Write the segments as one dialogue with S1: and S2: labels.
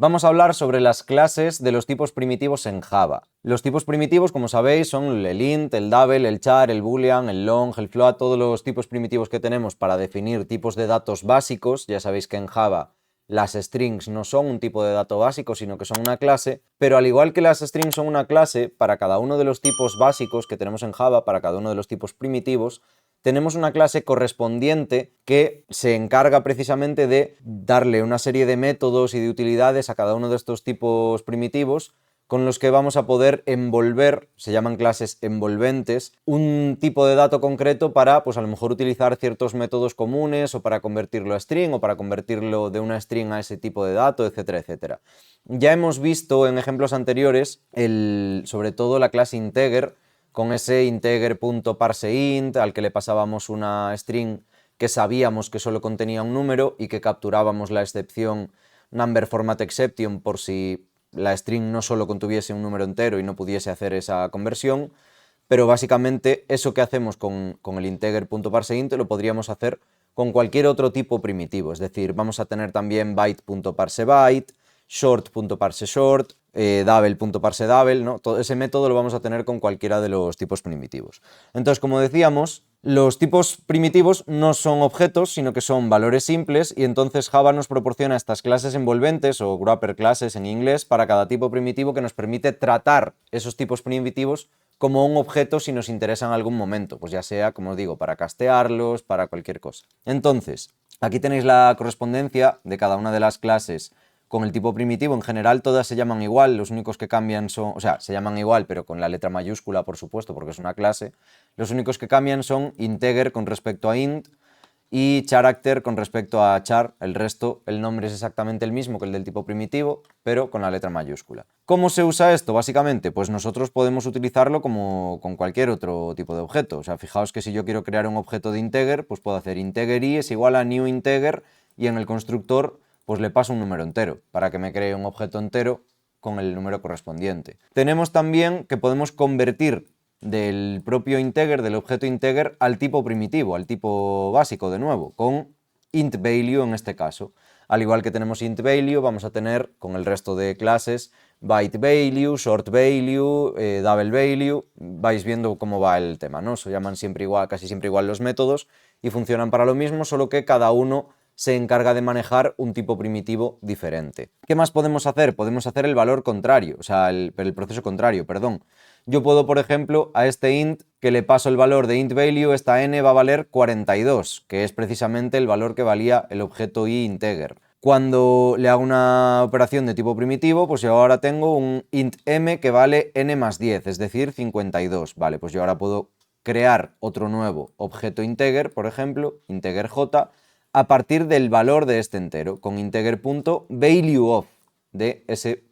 S1: Vamos a hablar sobre las clases de los tipos primitivos en Java. Los tipos primitivos, como sabéis, son el int, el double, el char, el boolean, el long, el float, todos los tipos primitivos que tenemos para definir tipos de datos básicos. Ya sabéis que en Java las strings no son un tipo de dato básico, sino que son una clase, pero al igual que las strings son una clase, para cada uno de los tipos básicos que tenemos en Java, para cada uno de los tipos primitivos, tenemos una clase correspondiente que se encarga precisamente de darle una serie de métodos y de utilidades a cada uno de estos tipos primitivos con los que vamos a poder envolver, se llaman clases envolventes, un tipo de dato concreto para, pues a lo mejor utilizar ciertos métodos comunes o para convertirlo a string o para convertirlo de una string a ese tipo de dato, etcétera, etcétera. Ya hemos visto en ejemplos anteriores, sobre todo la clase integer, con ese integer.parseInt al que le pasábamos una string que sabíamos que solo contenía un número y que capturábamos la excepción number format exception por si la string no solo contuviese un número entero y no pudiese hacer esa conversión, pero básicamente eso que hacemos con el integer.parseInt lo podríamos hacer con cualquier otro tipo primitivo, es decir, vamos a tener también byte.parseByte, short.parseShort, double.parseDouble, ¿no? Todo ese método lo vamos a tener con cualquiera de los tipos primitivos. Entonces, como decíamos, los tipos primitivos no son objetos, sino que son valores simples, y entonces Java nos proporciona estas clases envolventes o wrapper classes en inglés para cada tipo primitivo que nos permite tratar esos tipos primitivos como un objeto si nos interesa en algún momento, pues ya sea, como os digo, para castearlos, para cualquier cosa. Entonces, aquí tenéis la correspondencia de cada una de las clases con el tipo primitivo. En general todas se llaman igual, los únicos que cambian son, o sea, se llaman igual pero con la letra mayúscula, por supuesto, porque es una clase. Los únicos que cambian son integer con respecto a int y character con respecto a char. El resto, el nombre es exactamente el mismo que el del tipo primitivo, pero con la letra mayúscula. ¿Cómo se usa esto? Básicamente, pues nosotros podemos utilizarlo como con cualquier otro tipo de objeto. O sea, fijaos que si yo quiero crear un objeto de integer, pues puedo hacer integer i es igual a new integer y en el constructor pues le paso un número entero para que me cree un objeto entero con el número correspondiente. Tenemos también que podemos convertir del propio integer, del objeto integer, al tipo primitivo, al tipo básico de nuevo, con int value en este caso. Al igual que tenemos int value, vamos a tener con el resto de clases byte value, short value, double value. Vais viendo cómo va el tema, ¿no? Se llaman siempre igual, casi siempre igual los métodos y funcionan para lo mismo, solo que cada uno se encarga de manejar un tipo primitivo diferente. ¿Qué más podemos hacer? Podemos hacer el valor contrario, o sea, el proceso contrario, perdón. Yo puedo, por ejemplo, a este int que le paso el valor de int value, esta n va a valer 42, que es precisamente el valor que valía el objeto i integer. Cuando le hago una operación de tipo primitivo, pues yo ahora tengo un int m que vale n más 10, es decir, 52. Vale, pues yo ahora puedo crear otro nuevo objeto integer, por ejemplo, integer j, a partir del valor de este entero, con integer.valueOf de ese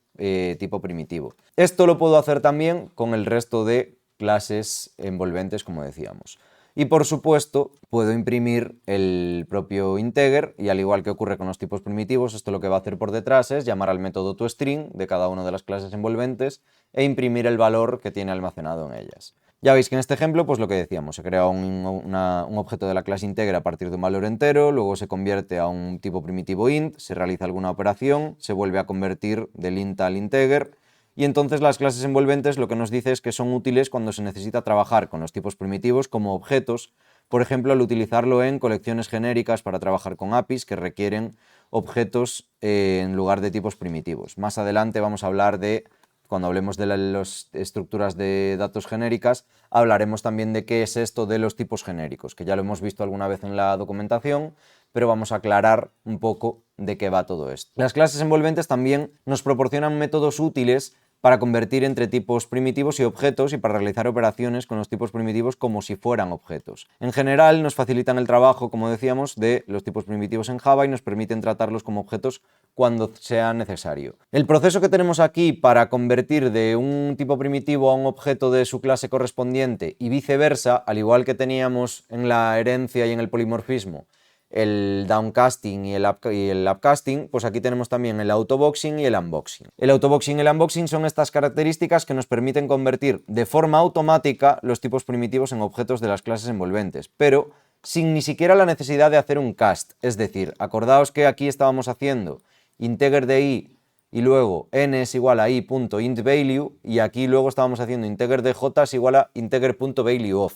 S1: tipo primitivo. Esto lo puedo hacer también con el resto de clases envolventes, como decíamos. Y por supuesto, puedo imprimir el propio integer y al igual que ocurre con los tipos primitivos, esto lo que va a hacer por detrás es llamar al método toString de cada una de las clases envolventes e imprimir el valor que tiene almacenado en ellas. Ya veis que en este ejemplo, pues lo que decíamos, se crea un objeto de la clase integer a partir de un valor entero, luego se convierte a un tipo primitivo int, se realiza alguna operación, se vuelve a convertir del int al integer, y entonces las clases envolventes lo que nos dice es que son útiles cuando se necesita trabajar con los tipos primitivos como objetos, por ejemplo, al utilizarlo en colecciones genéricas para trabajar con APIs que requieren objetos en lugar de tipos primitivos. Más adelante vamos a hablar de, cuando hablemos de las estructuras de datos genéricas, hablaremos también de qué es esto de los tipos genéricos, que ya lo hemos visto alguna vez en la documentación, pero vamos a aclarar un poco de qué va todo esto. Las clases envolventes también nos proporcionan métodos útiles para convertir entre tipos primitivos y objetos y para realizar operaciones con los tipos primitivos como si fueran objetos. En general nos facilitan el trabajo, como decíamos, de los tipos primitivos en Java y nos permiten tratarlos como objetos cuando sea necesario. El proceso que tenemos aquí para convertir de un tipo primitivo a un objeto de su clase correspondiente y viceversa, al igual que teníamos en la herencia y en el polimorfismo, el downcasting y el upcasting, pues aquí tenemos también el autoboxing y el unboxing. El autoboxing y el unboxing son estas características que nos permiten convertir de forma automática los tipos primitivos en objetos de las clases envolventes, pero sin ni siquiera la necesidad de hacer un cast. Es decir, acordaos que aquí estábamos haciendo integer de i y luego n es igual a i.intValue, y aquí luego estábamos haciendo integer de j es igual a integer.valueOf.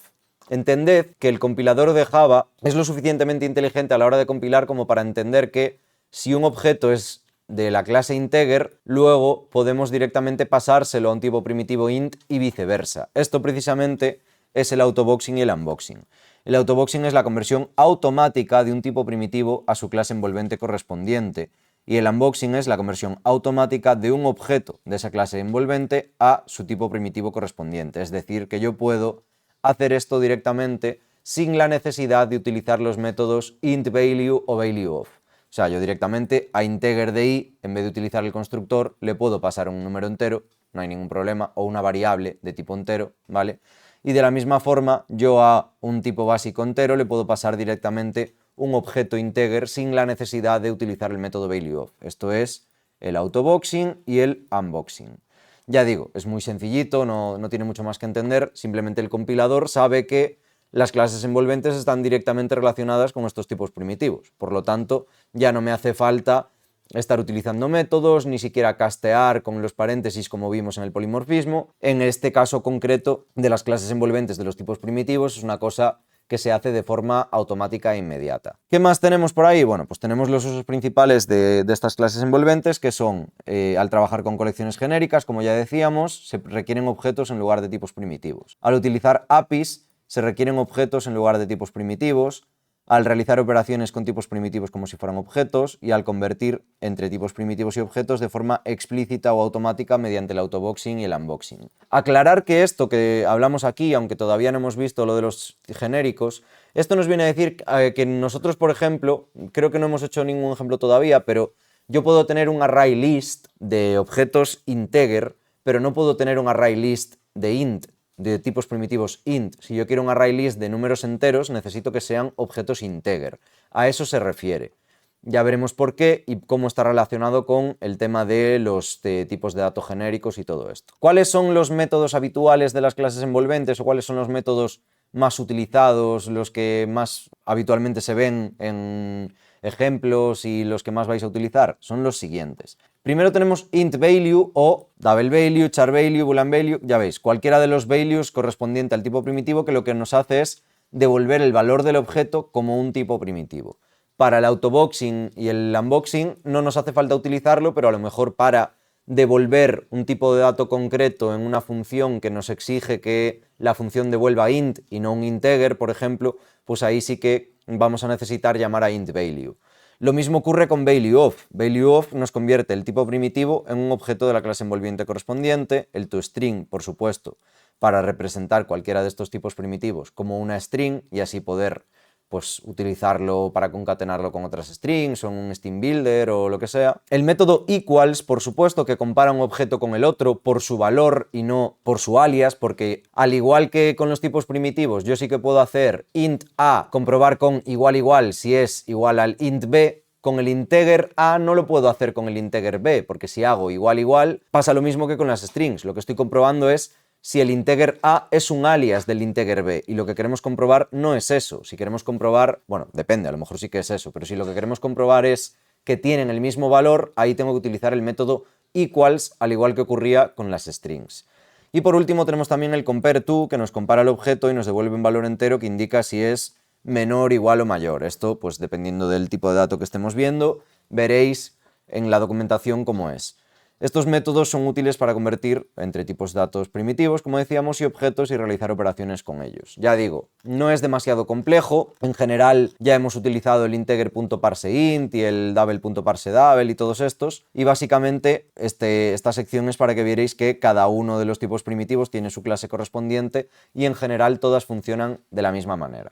S1: Entended que el compilador de Java es lo suficientemente inteligente a la hora de compilar como para entender que si un objeto es de la clase integer, luego podemos directamente pasárselo a un tipo primitivo int y viceversa. Esto precisamente es el autoboxing y el unboxing. El autoboxing es la conversión automática de un tipo primitivo a su clase envolvente correspondiente, y el unboxing es la conversión automática de un objeto de esa clase envolvente a su tipo primitivo correspondiente. Es decir, que yo puedo hacer esto directamente sin la necesidad de utilizar los métodos intValue o valueOf. O sea, yo directamente a integer de i, en vez de utilizar el constructor, le puedo pasar un número entero, no hay ningún problema, o una variable de tipo entero, ¿vale? Y de la misma forma, yo a un tipo básico entero le puedo pasar directamente un objeto integer sin la necesidad de utilizar el método valueOf. Esto es el autoboxing y el unboxing. Ya digo, es muy sencillito, no tiene mucho más que entender, simplemente el compilador sabe que las clases envolventes están directamente relacionadas con estos tipos primitivos. Por lo tanto, ya no me hace falta estar utilizando métodos, ni siquiera castear con los paréntesis como vimos en el polimorfismo. En este caso concreto de las clases envolventes de los tipos primitivos es una cosa que se hace de forma automática e inmediata. ¿Qué más tenemos por ahí? Bueno, pues tenemos los usos principales de estas clases envolventes, que son, al trabajar con colecciones genéricas, como ya decíamos, se requieren objetos en lugar de tipos primitivos. Al utilizar APIs, se requieren objetos en lugar de tipos primitivos, al realizar operaciones con tipos primitivos como si fueran objetos, y al convertir entre tipos primitivos y objetos de forma explícita o automática mediante el autoboxing y el unboxing. Aclarar que esto que hablamos aquí, aunque todavía no hemos visto lo de los genéricos, esto nos viene a decir que nosotros, por ejemplo, creo que no hemos hecho ningún ejemplo todavía, pero yo puedo tener un array list de objetos integer, pero no puedo tener un array list de int, de tipos primitivos int. Si yo quiero un array list de números enteros, necesito que sean objetos integer. A eso se refiere. Ya veremos por qué y cómo está relacionado con el tema de los tipos de datos genéricos y todo esto. ¿Cuáles son los métodos habituales de las clases envolventes o cuáles son los métodos más utilizados, los que más habitualmente se ven en ejemplos y los que más vais a utilizar? Son los siguientes. Primero tenemos intValue o doubleValue, charValue, booleanValue, ya veis, cualquiera de los values correspondiente al tipo primitivo, que lo que nos hace es devolver el valor del objeto como un tipo primitivo. Para el autoboxing y el unboxing no nos hace falta utilizarlo, pero a lo mejor para devolver un tipo de dato concreto en una función que nos exige que la función devuelva int y no un integer, por ejemplo, pues ahí sí que vamos a necesitar llamar a intValue. Lo mismo ocurre con valueOf. ValueOf nos convierte el tipo primitivo en un objeto de la clase envolvente correspondiente, el toString, por supuesto, para representar cualquiera de estos tipos primitivos como una string y así poder pues utilizarlo para concatenarlo con otras strings o en un string builder o lo que sea. El método equals, por supuesto, que compara un objeto con el otro por su valor y no por su alias, porque al igual que con los tipos primitivos, yo sí que puedo hacer int a comprobar con igual si es igual al int b. Con el integer a no lo puedo hacer con el integer b, porque si hago igual, pasa lo mismo que con las strings. Lo que estoy comprobando es si el integer a es un alias del integer b, y lo que queremos comprobar no es eso. Si queremos comprobar, bueno, depende, a lo mejor sí que es eso, pero si lo que queremos comprobar es que tienen el mismo valor, ahí tengo que utilizar el método equals, al igual que ocurría con las strings. Y por último tenemos también el compareTo, que nos compara el objeto y nos devuelve un valor entero que indica si es menor, igual o mayor. Esto, pues dependiendo del tipo de dato que estemos viendo, veréis en la documentación cómo es. Estos métodos son útiles para convertir entre tipos de datos primitivos, como decíamos, y objetos y realizar operaciones con ellos. Ya digo, no es demasiado complejo. En general ya hemos utilizado el integer.parseInt y el double.parseDouble y todos estos. Y básicamente esta sección es para que veáis que cada uno de los tipos primitivos tiene su clase correspondiente y en general todas funcionan de la misma manera.